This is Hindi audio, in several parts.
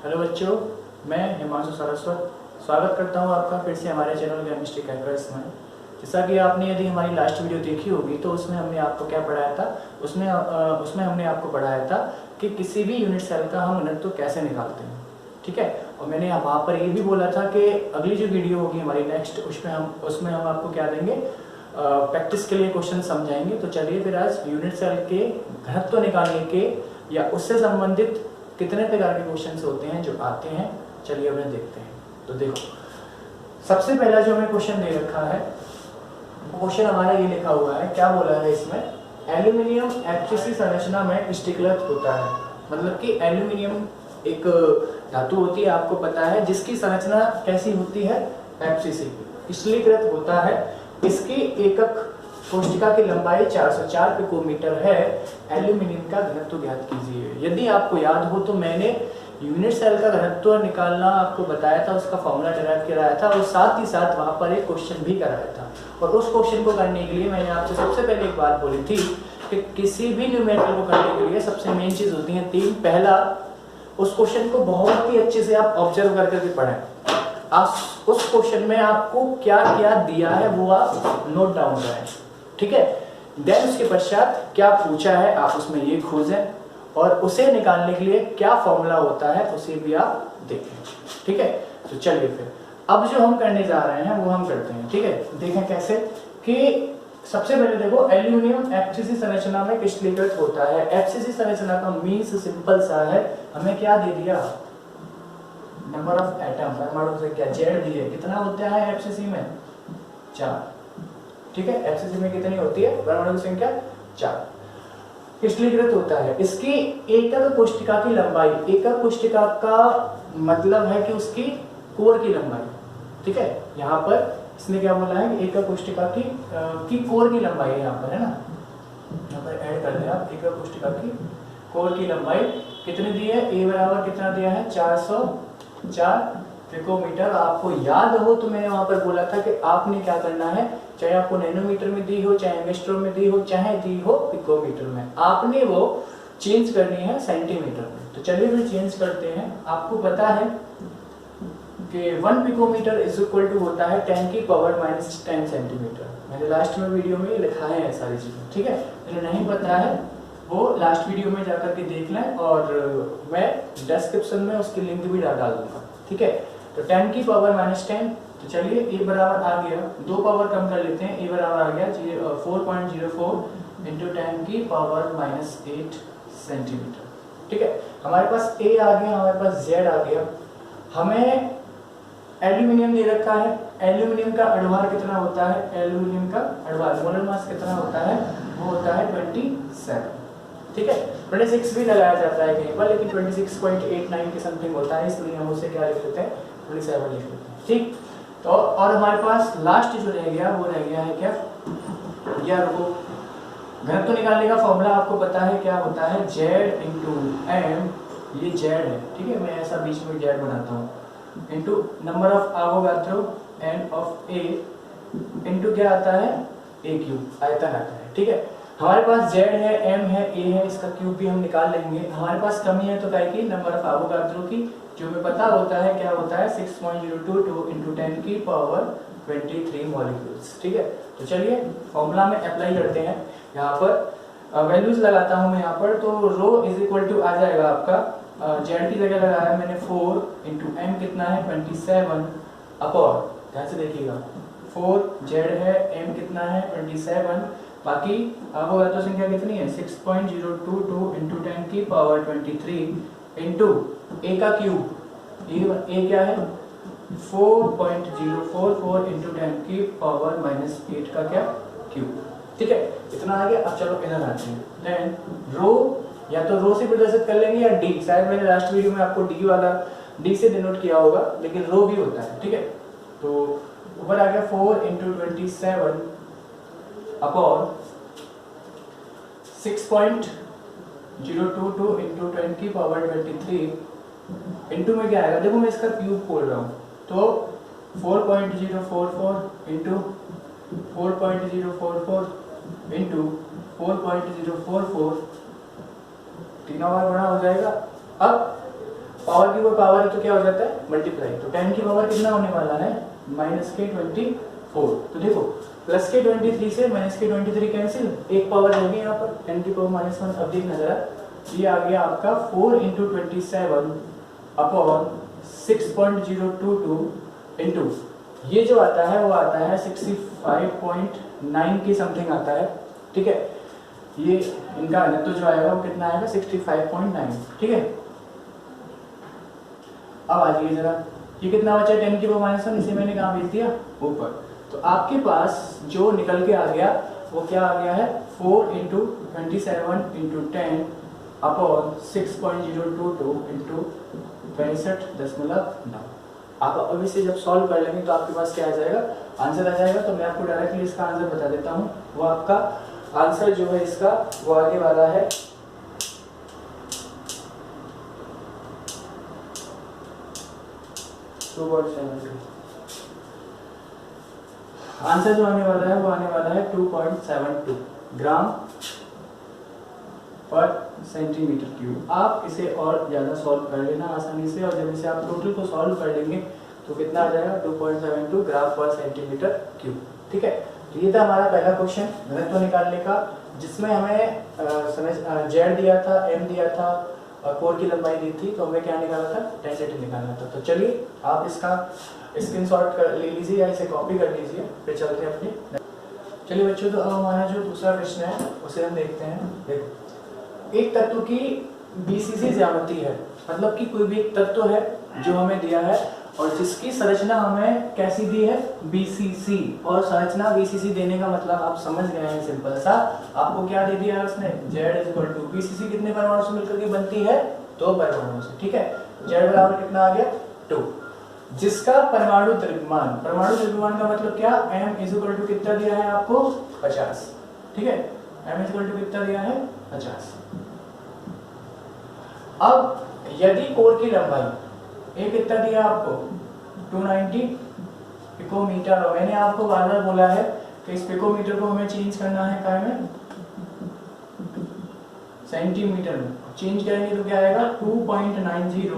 हेलो बच्चों, मैं हिमांशु सारस्वत स्वागत करता हूं आपका फिर से हमारे चैनल केमिस्ट्री क्रैकर्स में। जैसा कि आपने यदि हमारी लास्ट वीडियो देखी होगी तो उसमें हमने आपको क्या पढ़ाया था। उसमें हमने आपको पढ़ाया था कि किसी भी यूनिट सेल का हम घनत्व कैसे निकालते हैं, ठीक है। और मैंने वहाँ पर ये भी बोला था कि अगली जो वीडियो होगी हमारी नेक्स्ट, उसमें हम आपको क्या देंगे, प्रैक्टिस के लिए क्वेश्चन समझाएंगे। तो चलिए फिर आज यूनिट सेल के घनत्व निकालने के या उससे संबंधित कितने प्रकार के क्वेश्चंस होते हैं जो आते हैं, चलिए उन्हें देखते हैं। तो देखो, सबसे पहला जो हमें क्वेश्चन दे रखा है, क्वेश्चन हमारा ये लिखा हुआ है, क्या बोला है इसमें, एल्यूमिनियम एफसीसी संरचना में क्रिस्टलीकृत होता है। मतलब कि एल्यूमिनियम एक धातु होती है, आपको पता है, जिसकी संरचना कैसी होती है, एफसीसी क्रिस्टलीकृत होता है। इसकी एकक कोशिका की लंबाई 404 पिकोमीटर है। एल्यूमिनियम का घनत्व ज्ञात कीजिए। यदि आपको याद हो तो मैंने यूनिट सेल का घनत्व निकालना आपको बताया था, उसका फॉर्मूला डिराइव कराया था और साथ ही साथ वहां पर एक क्वेश्चन भी कराया था। और उस क्वेश्चन को करने के लिए मैंने आपसे सबसे पहले एक बात बोली थी कि किसी भी न्यूमेरिकल को करने के लिए सबसे मेन चीज होती है तीन। पहला, उस क्वेश्चन को बहुत ही अच्छे से आप ऑब्जर्व करके पढ़ें। आप उस क्वेश्चन में आपको क्या क्या दिया है वो आप नोट डाउन करें, ठीक है। देन उसके पश्चात क्या पूछा है आप उसमें ये खोजें और उसे निकालने के लिए क्या फॉर्मूला होता है उसे भी आप देखें, ठीक है। तो चलिए फिर अब जो हम करने जा रहे हैं वो हम करते हैं, ठीक है। देखें कैसे कि सबसे पहले देखो, एल्यूमिनियम एफसीसी संरचना में क्रिस्टलीकृत होता है। एफसीसी संरचना का मीन्स सिंपल सा है, हमें क्या दे दिया, नंबर ऑफ एटम, परमाणु संख्या जेड दी है। कितना होता है एफसीसी में, 4, ठीक है। एफसीसी में कितनी होती है, परमाणु संख्या 4, क्रिस्टलीकृत होता है। इसकी एकक कोशिका की लंबाई, एकक कोशिका का मतलब है कि उसकी कोर की लंबाई, ठीक है। यहाँ पर इसने क्या बोला है, एकक कोशिका की कोर की लंबाई है, यहाँ पर है ना, यहाँ पर ऐड कर दें आप, एकक कोशिका की कोर की लंबाई कितनी दी है, ए बराबर कितना दिया है, 404 पिकोमीटर। आपको याद हो तो मैंने वहां पर बोला था कि आपने क्या करना है, चाहे आपको नैनोमीटर में दी हो, चाहे एंगस्ट्रॉम में दी हो, चाहे दी हो पिकोमीटर में, आपने वो चेंज करनी है सेंटीमीटर में। तो चलिए फिर चेंज करते हैं। आपको पता है कि 1 पिकोमीटर इज इक्वल टू होता है 10 की पावर माइनस 10 सेंटीमीटर। मैंने लास्ट में वीडियो में लिखा है सारी चीजें, ठीक है। जिन्हें नहीं पता है वो लास्ट वीडियो में जाकर के देख लें और मैं डिस्क्रिप्शन में उसकी लिंक भी डाल दूंगा, ठीक है। तो 10 की पावर माइनस 10, तो चलिए ए बराबर आ गया, 2 पावर कम कर लेते हैं, ए बराबर आ गया 4.04 इंटू 10 की पावर माइनस 8 सेंटीमीटर, ठीक है। हमारे पास ए आ गया, हमारे पास जेड आ गया। हमें एल्यूमिनियम दे रखा है, एल्यूमिनियम का अणुभार कितना होता है, एल्यूमिनियम का अणुभार मोलर मास कितना होता है, वो होता है 27, ठीक है। 26 भी लगाया जाता है कहीं पर, लेकिन 26.89 के समथिंग होता है, इसलिए हम उसे क्या लिख लेते हैं, 27 लिख लेते हैं, ठीक। तो और हमारे पास लास्ट जो रह गया वो रह गया है क्या, या रुको, घनत्व निकालने का फॉर्मूला आपको पता है क्या होता है, जेड इंटू एम, ये जेड है, ठीक है। मैं ऐसा बीच में जेड बनाता हूँ, into number of Avogadro N of A into क्या आता है, ए क्यूब, आयतन आता है, ठीक है। हमारे पास जेड है, एम है, ए है, इसका क्यूब भी हम निकाल लेंगे। हमारे पास कमी है तो क्या की, नंबर ऑफ एवोगाड्रो की, जो हमें पता होता है क्या होता है, 6.022 इंटू 10 की पावर 23 मॉलिक्यूल्स, ठीक है। तो चलिए फॉर्मूला में अप्लाई करते हैं। यहाँ पर वैल्यूज लगाता हूँ मैं यहाँ पर, तो रो इज इक्वल टू आ जाएगा आपका, जेड की जगह लगाया मैंने 4 इंटू एम कितना है 27 अपॉन, ध्यान से देखिएगा, 4 जेड है, एम कितना है 27, बाकी अवोगाड्रो संख्या कितनी है 6.022 इंटू 10 की पावर 23 इंटू ए का क्यूब, ए क्या है 4.044 इंटू 10 की पावर माइनस 8 का क्या क्यूब, ठीक है। इतना आ गया। अब चलो इधर आते हैं। देन रो, या तो रो से प्रदर्शित कर लेंगे या डी, शायद मैंने लास्ट वीडियो में आपको डी वाला, डी से डिनोट किया होगा, लेकिन रो भी होता है, ठीक है। तो ऊपर आ गया 4 इंटू 27 अपॉन 6.022 इंटू 10 की पावर 23 इंटू में क्या आएगा, देखो मैं इसका क्यूब खोल रहा हूँ, तो 4.044 इंटू 4.044 इंटू 4.044, तीनों बार बड़ा हो जाएगा। अब पावर की कोई पावर है तो क्या हो जाता है मल्टीप्लाई, तो 10 की पावर कितना होने वाला है -24। तो देखो प्लस के 23 से माइनस के 23 कैंसिल, एक पावर होगी यहाँ पर 10 की पावर -1। अब देखना जरा, ये आ गया आपका 4 × 27 अपॉन 6.022 इंटू ये जो आता है वो आता है 65.9 की समथिंग आता है, ठीक है। ये इनका घनत्व जो आएगा वो कितना आएगा 65.9, ठीक है। अब आ जाइए जरा, ये कितना बचा 10 की पावर -1, इसे मैंने कहाँ भेज दिया ऊपर। तो आपके पास जो निकल के आ गया वो क्या आ गया है 4 × 27 × 10 अपॉन 6.022 इंटू 65.9। आप अब इसे जब सॉल्व कर लेंगे तो आपके पास क्या आ जाएगा आंसर आ जाएगा। तो मैं आपको डायरेक्टली इसका आंसर बता देता हूँ। वो आपका आंसर जो है इसका वो आगे वाला है 2.7। आंसर जो आने वाला है वो आने वाला है 2.72 ग्राम पर सेंटीमीटर क्यूब। आप इसे और ज़्यादा सॉल्व कर लेना आसानी से, और जब इसे आप टोटल को सॉल्व कर लेंगे तो कितना आ जाएगा 2.72 ग्राम पर सेंटीमीटर क्यूब, ठीक है। तो ये था हमारा पहला क्वेश्चन घनत्व निकालने का, जिसमें हमें जेड दिया था, एम दिया था, कोर की लंबाई दी थी, तो हमें क्या निकालना था डेंसिटी निकालना था। तो चलिए आप इसका स्क्रीनशॉट ले लीजिए या इसे कॉपी कर लीजिए, फिर चलते हैं अपनी। चलिए बच्चों, तो अब हमारा जो दूसरा प्रश्न है उसे हम देखते हैं। देखो, एक तत्व की बीसीसी ज्यामिति है, मतलब कि कोई भी एक तत्व है जो हमें दिया है और जिसकी संरचना हमें कैसी दी है बीसीसी। और संरचना बीसीसी देने का मतलब आप समझ गए हैं, सिंपल सा। आपको क्या दे दिया है उसने Z बीसीसी कितने परमाणु से मिलकर के बनती है 2 परमाणु से, ठीक है। Z बराबर कितना आ गया 2, जिसका परमाणु द्रव्यमान का मतलब क्या m कितना दिया है आपको 50, ठीक है। m कितना दिया है 50। अब यदि कोर की लंबाई एक कितना दिया आपको 290 पिकोमीटर, और मैंने आपको बार बार बोला है कि इस पिकोमीटर को हमें चेंज करना है काय में सेंटीमीटर में। चेंज करेंगे तो क्या आएगा 2.90 ×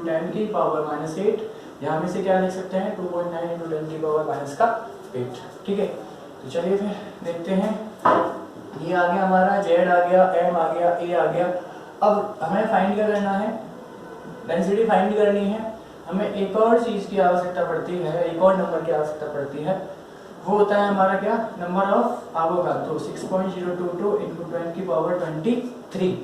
10 की पावर -8। यहाँ में से क्या लिख सकते हैं 2.9 × 10 की पावर -8, ठीक है। तो चलिए फिर देखते हैं। ये आ गया हमारा Z आ गया, M आ गया, A आ गया। अब हमें फाइंड क्या करना है डेंसिटी फाइंड करनी है। हमें एक और चीज की आवश्यकता पड़ती है, एक और नंबर की आवश्यकता पड़ती है, वो होता है हमारा क्या नंबर ऑफ एवोगाड्रो 6.022 × 10 की पावर 23।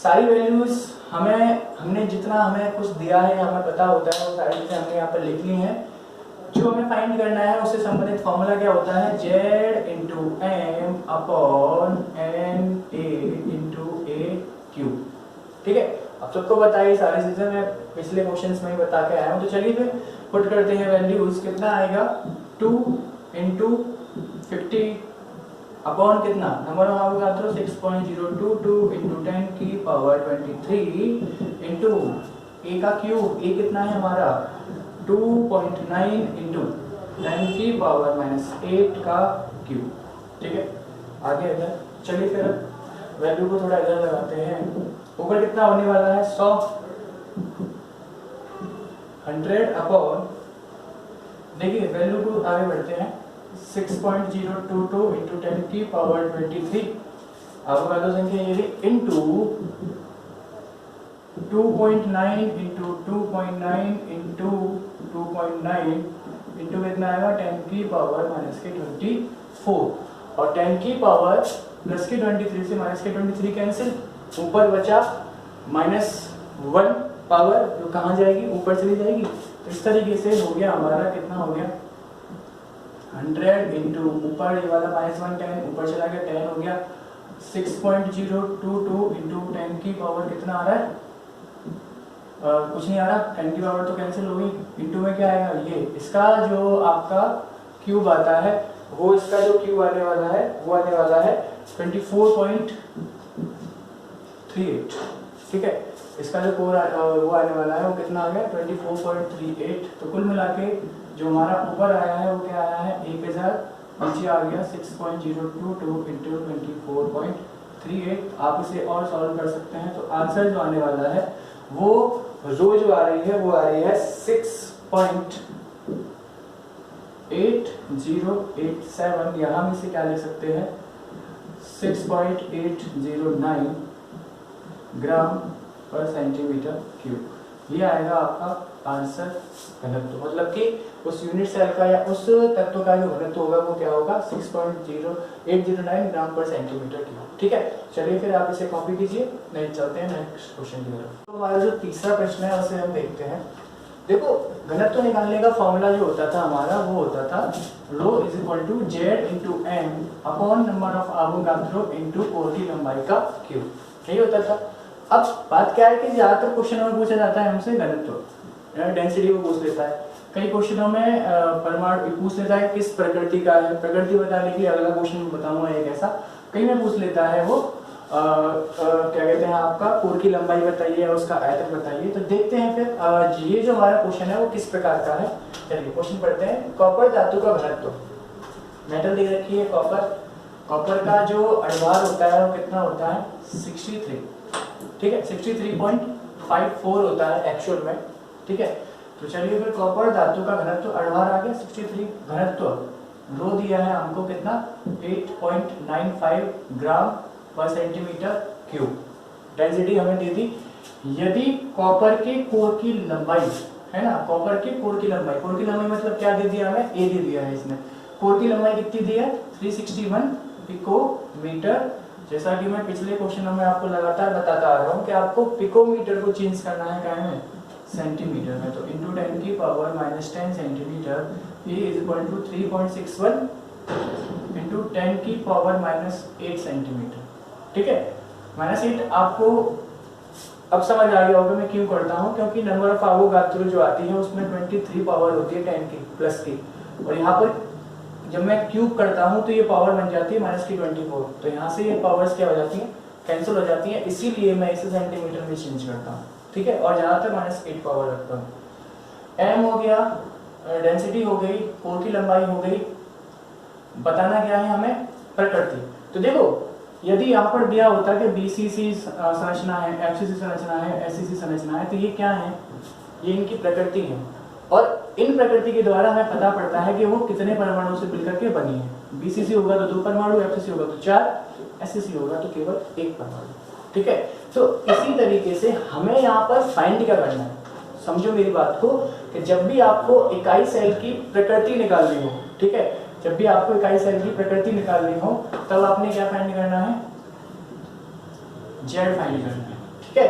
सारी वैल्यूज हमने जितना हमें कुछ दिया है हमें पता होता है, वो सारी चीजें हमने यहाँ पर लिख ली हैं। जो हमें फाइंड करना है उससे संबंधित फॉर्मूला क्या होता है Z × M upon NA × AQ, ठीक है। अब सबको बताइए सारी चीजें, मैं पिछले क्वेश्चंस में ही बता के आया हूँ। तो चलिए फिर पुट करते हैं वैल्यूज। कितना आएगा 2 × 50 अपॉन कितना नंबर ऑफ एवोगाड्रो 6.022 × 10 की पावर 23 इंटू A का क्यूब, A कितना है हमारा 2.9 × 10 की पावर -8 का क्यूब, ठीक है। आगे इधर चलिए फिर वैल्यू को थोड़ा इधर लगाते हैं। ऊपर कितना होने वाला है 100 अपॉन, देखिए वैल्यू को आगे बढ़ते हैं 6.022 × 10 की पावर 23 एवोगाड्रो संख्या ये इनटू 2.9 × 2.9 × 2.9 इंटू कितना आएगा 10 की पावर -24, और 10 की पावर प्लस के 23 से माइनस के 23 कैंसिल, ऊपर बचा -1 पावर जो कहाँ जाएगी ऊपर चली जाएगी। तो इस तरीके से हो गया हमारा, कितना हो गया 100 इंटू ऊपर ये वाला -1 10 ऊपर चला गया 10 हो गया 6.022 इंटू 10 की पावर कितना आ रहा है कुछ नहीं आ रहा, 10 की पावर तो कैंसिल हो गई। इंटू में क्या आएगा ये इसका जो आपका क्यूब आता है, वो इसका जो क्यूब आने वाला है वो आने वाला है 24.38, ठीक है। इसका जो कोर वो आने वाला है वो कितना आ गया 24.38। तो कुल मिला के जो हमारा ऊपर आया है वो क्या आया है 1000, नीचे आ गया 6.022 × 24.38। आप इसे और सॉल्व कर सकते हैं। तो आंसर जो आने वाला है वो रो जो आ रही है वो आ रही है 6.8087, यहाँ में से क्या ले सकते हैं 6.809 ग्राम पर सेंटीमीटर क्यूब। ये आएगा आपका आंसर घनत्व, मतलब कि उस यूनिट सेल का या उस तत्व का जो घनत्व होगा वो क्या होगा 6.0809 ग्राम पर सेंटीमीटर क्यूब। ठीक है, चलिए फिर आप इसे कॉपी कीजिए, नहीं चलते हैं नेक्स्ट क्वेश्चन की तरफ। तो हमारा जो तीसरा प्रश्न है उसे हम देखते हैं। देखो, घनत्व निकालने का फॉर्मूला जो होता था हमारा वो होता था rho is equal to Z into M upon number of Avogadro into कोर की लंबाई का क्यूब, यही होता था। अब बात क्या है कि ज्यादातर क्वेश्चन में पूछा जाता है हमसे घनत्व, डेंसिटी को पूछ लेता है, कई क्वेश्चनों में परमाणु पूछ लेता है किस प्रकृति का है, प्रकृति बताने के लिए अगला क्वेश्चन बताऊंगा एक ऐसा, कई में पूछ लेता है वो क्या कहते हैं आपका कोर की लंबाई बताइए या उसका आयतन बताइए। तो देखते हैं फिर ये जो हमारा क्वेश्चन है वो किस प्रकार का है। चलिए क्वेश्चन पढ़ते हैं। कॉपर धातु का घनत्व, मेटल दे रखी है कॉपर, कॉपर का जो अणुभार होता है वो कितना होता है 63, ठीक है 63.54 होता है एक्चुअल में, ठीक है। तो चलिए फिर कॉपर धातु का घनत्व अणुभार आ गया 63, घनत्व रो दिया है हमको कितना 8.95 ग्राम पर सेंटीमीटर क्यूब, डेंसिटी हमें दे दी। यदि कॉपर के कोर की लंबाई है ना, कॉपर के कोर की लंबाई, कोर की लंबाई मतलब क्या दे दिया हमें ए दे दिया है इसने, कोर की लंबाई कितनी दी है 361 पिकोमीटर। जैसा कि मैं पिछले क्वेश्चनों में आपको लगातार बताता आ रहा हूँ कि आपको पिकोमीटर को चेंज करना है क्या में सेंटीमीटर में, तो इंटू 10 की power -10 centimetre A is equal to 3.61 into 10 की पावर -8 सेंटीमीटर, ठीक है। -8 आपको अब समझ आ गया होगा मैं क्यों करता हूँ, क्योंकि नंबर ऑफ एवोगाड्रो जो आती है उसमें 23 पावर होती है 10 की प्लस की, और यहाँ पर जब मैं क्यूब करता हूँ तो ये पावर बन जाती है -24, तो यहाँ से ये पावर्स क्या हो जाती हैं कैंसिल हो जाती हैं, इसीलिए मैं इसे सेंटीमीटर में चेंज करता हूँ, ठीक है। और जहाँ तक -8 पावर रखता हूँ। एम हो गया, डेंसिटी हो गई, कोर की लंबाई हो गई, बताना क्या है हमें प्रकृति। तो देखो यदि यहाँ पर दिया होता कि बीसीसी संरचना है, एफसीसी संरचना है, एससीसी संरचना है, तो ये क्या है, ये इनकी प्रकृति है, और इन प्रकृति के द्वारा हमें पता पड़ता है कि वो कितने परमाणु से मिलकर के बनी है। बीसीसी होगा तो 2 परमाणु, एफसीसी होगा तो 4, एससीसी होगा तो केवल 1 परमाणु, ठीक है। तो इसी तरीके से हमें यहाँ पर फाइंड क्या करना है, समझो मेरी बात को, कि जब भी आपको इकाई सेल की प्रकृति निकालनी हो, ठीक है, जब भी आपको इकाई सेल की प्रकृति निकालनी हो तब आपने क्या फाइंड करना है, जेड फाइंड करना है, ठीक है।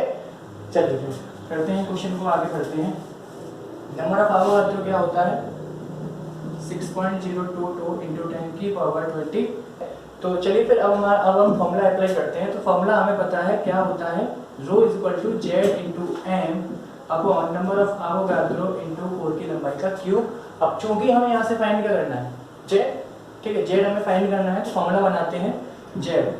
चलिए फिर करते हैं क्वेश्चन को आगे बढ़ते हैं। नंबर ऑफ एवोगाड्रो क्या होता है 6.022 इंटू 10 की पावर 20। तो चलिए फिर अब हम फॉर्मूला अप्लाई करते हैं। तो फॉर्मूला हमें पता है क्या होता है, rho is equal to Z into M upon number of Avogadro into कोर की लंबाई का क्यूब। अब चूंकि हमें यहाँ से फाइंड क्या करना है जेड, ठीक है, जेड हमें फाइंड करना है, तो फॉर्मूला बनाते हैं जेड,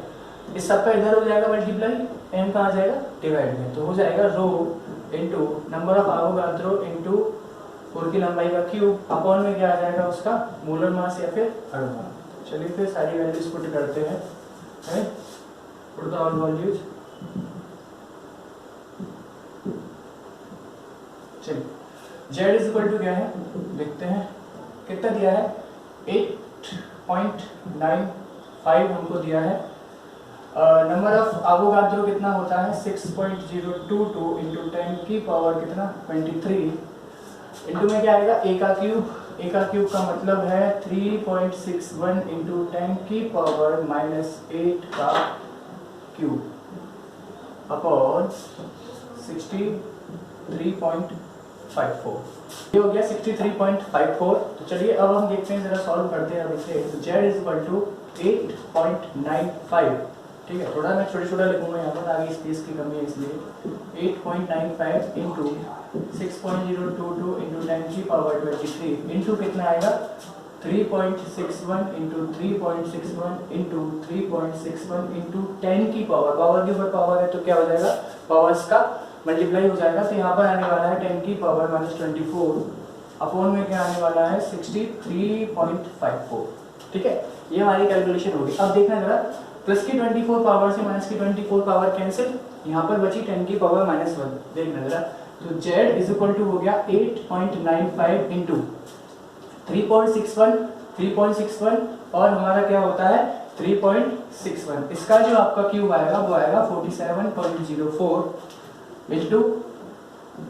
इस सबका इधर हो जाएगा मल्टीप्लाई, एम कहाँ जाएगा डिवाइड में, तो हो जाएगा rho into number of Avogadro into कोर की लंबाई का क्यूब अपॉन में क्या आ जाएगा उसका मोलर मास या फिर अणुभार। चलिए फिर सारी वैल्यूज पुट करते हैं, पुट द ऑल वैल्यूज। चलिए जेड इज इक्वल टू क्या है देखते हैं, कितना दिया है 8.95 हमको दिया है। नंबर ऑफ एवोगाड्रो कितना होता है 6.022 इंटू 10 की पावर कितना 23, इंटू में क्या आएगा ए का क्यूब, ए का क्यूब का मतलब है 3.61 इंटू 10 की पावर -8 का क्यूब अपॉन 63.54, ये हो गया 63.54। तो चलिए अब हम देखते हैं, जरा सॉल्व करते हैं अब इसे। जेड इज इक्वल टू 8.95, ठीक है, थोड़ा मैं छोटा लिखूंगा यहाँ पर, आगे स्पेस की कमी है इसलिए 8.95 इंटू 6.022 इंटू 10 की पावर 23 इंटू कितना आएगा 3.61 इंटू 3.61 इंटू 3.61 इंटू 10 की पावर, पावर के ऊपर पावर है तो क्या हो जाएगा पावर्स का मल्टीप्लाई हो जाएगा। तो यहाँ पर आने वाला है 10 की पावर -24 अपॉन में क्या आने वाला है 63.54, ठीक है, ये हमारी कैलकुलेशन होगी। अब देखना जरा, प्लस की 24 पावर से माइनस की 24 पावर कैंसिल, यहाँ पर बची 10 की पावर -1। देखना जरा, तो z इज इक्वल टू हो गया 8.95 इंटू 3.61 और हमारा क्या होता है 3.61। इसका जो आपका क्यूब आएगा वो आएगा 47.04 इंटू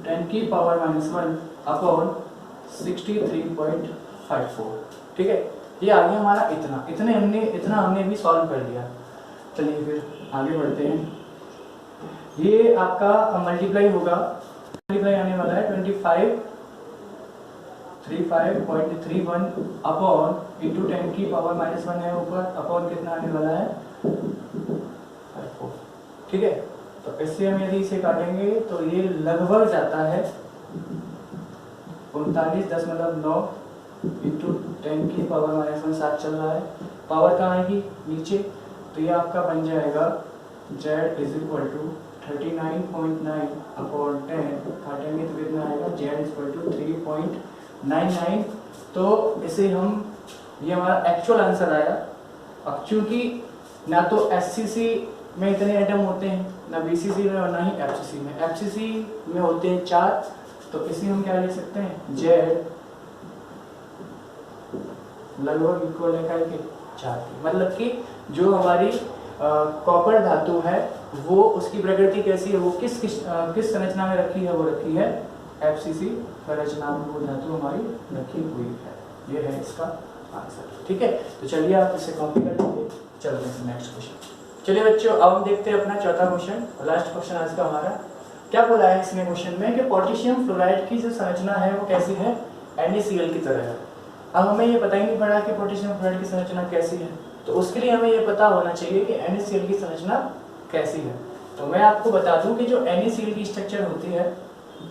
10 की पावर -1 अपॉन 63.54। ठीक है, ये आ गया हमारा इतना हमने भी सॉल्व कर लिया। चलिए फिर आगे बढ़ते हैं। ये आपका मल्टीप्लाई होगा, मल्टीप्लाई आने वाला है 35.31 अपॉन इंटू 10 की पावर -1 है ऊपर, अपॉन कितना आने वाला है 4। ठीक है, तो इससे हम यदि इसे काटेंगे तो ये लगभग जाता है 39.9 इंटू 10 की पावर -1 7 चल रहा है, पावर कहाँ आएगी नीचे, तो ये आपका बन जाएगा z is equal to 39.9 upon 10, काटेंगे तो कितना आएगा z इज इक्वल टू 3.99। तो इसे हम, ये हमारा एक्चुअल आंसर आया। अब चूंकि ना तो एससीसी में इतने एटम होते हैं, ना बीसीसी में और ना ही एफसीसी में। एफसीसी में होते हैं 4, तो इसे हम क्या लिख सकते हैं z लगभग इक्वल है के 4 की। मतलब कि जो हमारी कॉपर धातु है वो उसकी प्रकृति कैसी है, वो किस संरचना में रखी है, वो रखी है एफसीसी संरचना में वो धातु हमारी रखी हुई है। ये है इसका आंसर। ठीक है, तो चलिए आप इसे कॉपी कर लीजिए। चलते हैं नेक्स्ट क्वेश्चन। चलिए बच्चों, अब हम देखते हैं अपना चौथा क्वेश्चन, लास्ट क्वेश्चन आज का हमारा। क्या बोला है इसमें क्वेश्चन में कि पोटेशियम फ्लोराइड की जो संरचना है वो कैसी है, NaCl की तरह है। अब हमें ये पता ही नहीं पड़ा कि पोटेशियम फ्लोराइड की संरचना कैसी है, तो उसके लिए हमें ये पता होना चाहिए कि NaCl की संरचना कैसी है। तो मैं आपको बता दूं कि जो NaCl की स्ट्रक्चर होती है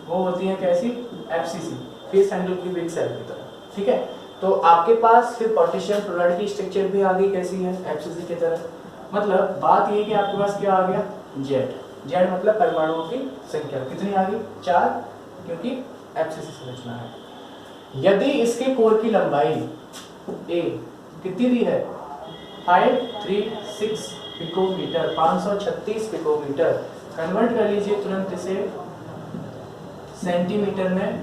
वो होती है कैसी, FCC, face angle cubic cell की तरह। ठीक है, तो आपके पास फिर पोटेशियम फ्लोराइड की स्ट्रक्चर भी आ गई कैसी है, FCC की तरह। मतलब बात ये कि आपके पास क्या आ गया Z मतलब परमाणुओं की संख्या कितनी आ गई 4, क्योंकि FCC संरचना है। यदि इसके कोर की लंबाई A कितनी दी है 536 पिकोमीटर, 536 पिकोमीटर। कन्वर्ट कर लीजिए तुरंत इसे सेंटीमीटर में,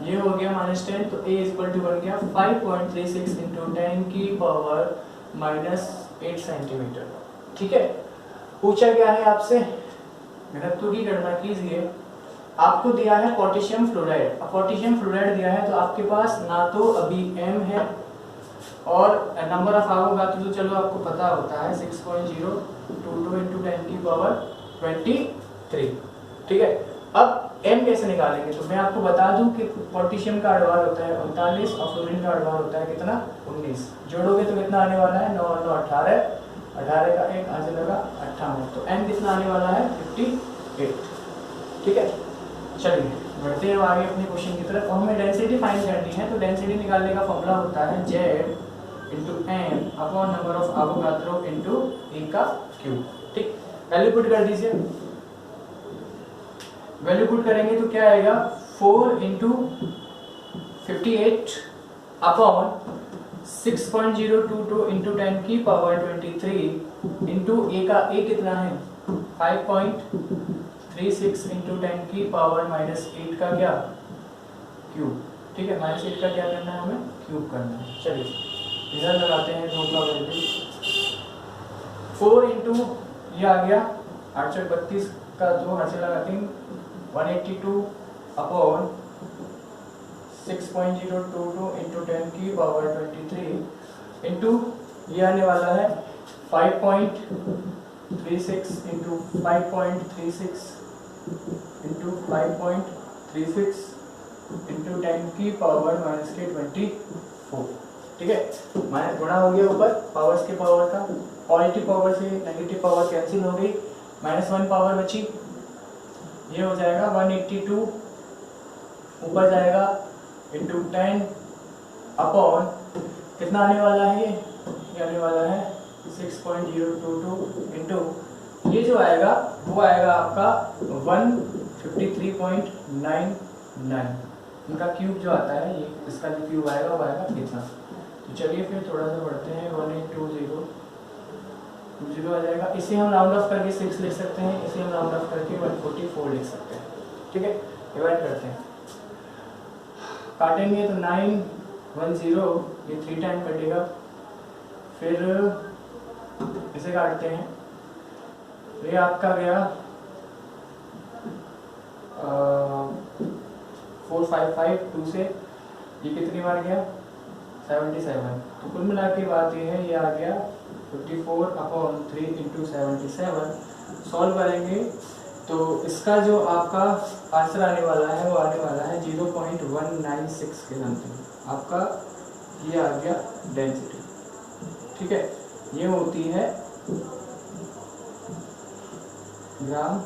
ये हो गया -10, तो A इक्वल टू बन गया 5.36 इंटू 10 की पावर -8 सेंटीमीटर। ठीक है, पूछा गया है आपसे घनत्व की गणना कीजिए। आपको दिया है पोटेशियम फ्लोराइड। अब पोटेशियम फ्लोराइड दिया है तो आपके पास ना तो अभी M है और नंबर ऑफ एवोगाड्रो तो चलो आपको पता होता है 6.022 इंटू 10 की पावर 23। ठीक है, अब M कैसे निकालेंगे, तो मैं आपको बता दूं कि पोटेशियम का अड़वार होता है 39 और फ्लोरीन का अड़वार होता है कितना 19। जोड़ोगे तो कितना आने वाला है 9 और 9 18, 18 का 1 आज लगा 58, तो M कितना आने वाला है 58। ठीक है, चलिए बढ़ते हैं आगे अपने क्वेश्चन की तरफ। और हमें डेंसिटी फाइंड करनी है, तो डेंसिटी निकालने का फॉर्मूला होता है Z into M upon number of Avogadro into E का क्यूब। ठीक, वैल्यू पुट कर दीजिए। वैल्यू पुट करेंगे तो क्या आएगा 4 इंटू 58 अपॉन 6.022 इंटू 10 की पावर 23 इंटू A का A कितना है 5.36 इंटू 10 की पावर -8 का क्या क्यूब। ठीक है, -8 का क्या करना है हमें क्यूब करना है। चलिए इधर लगाते हैं 2 का वैल्यू 4 इंटू ये आ गया 832 का 2 हाथ से लगाते हैं 182 अपॉन 6.022 इंटू 10 की पावर 23 इंटू ये आने वाला है 5.36 इंटू 5.36 इंटू 5.36 इंटू 10 की पावर -24। ठीक है, गुणा हो गया ऊपर पावर्स के पावर का, पॉजिटिव पावर से नेगेटिव पावर कैंसिल हो गई, -1 पावर बची, ये हो जाएगा 182 ऊपर जाएगा इंटू 10 अपॉन कितना आने वाला है ये आने वाला है 6.022 इंटू ये जो आएगा वो आएगा आपका 153.99। इनका क्यूब जो आता है ये इसका जो क्यूब आएगा वो आएगा कितना। तो चलिए फिर थोड़ा सा बढ़ते हैं 1820 0 आ जाएगा। इसे हम राउंड ऑफ करके 6 लिख सकते हैं, इसे हम राउंड ऑफ करके 144 लिख सकते हैं। ठीक है, डिवाइड करते हैं, काटेंगे तो 9 1 0, ये 3 टाइम कटेगा। फिर इसे काटते हैं, ये आपका गया 455 2 से, ये कितनी बार गया 77। तो कुल मिला के बात ये है, ये आ गया 54/3 × 77। सॉल्व करेंगे तो इसका जो आपका आंसर आने वाला है वो आने वाला है 0.196 के समथिंग। आपका ये आ गया डेंसिटी। ठीक है, ये होती है ग्राम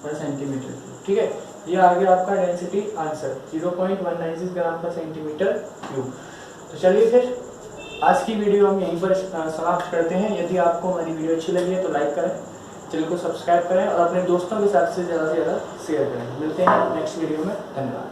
पर सेंटीमीटर। ठीक है, ये आ गया आपका डेंसिटी आंसर 0.196 ग्राम पर सेंटीमीटर क्यूब। तो चलिए फिर आज की वीडियो हम यहीं पर समाप्त करते हैं। यदि आपको हमारी वीडियो अच्छी लगी है तो लाइक करें, चैनल को सब्सक्राइब करें और अपने दोस्तों के साथ से ज़्यादा से ज़्यादा शेयर करें। मिलते हैं नेक्स्ट वीडियो में, धन्यवाद।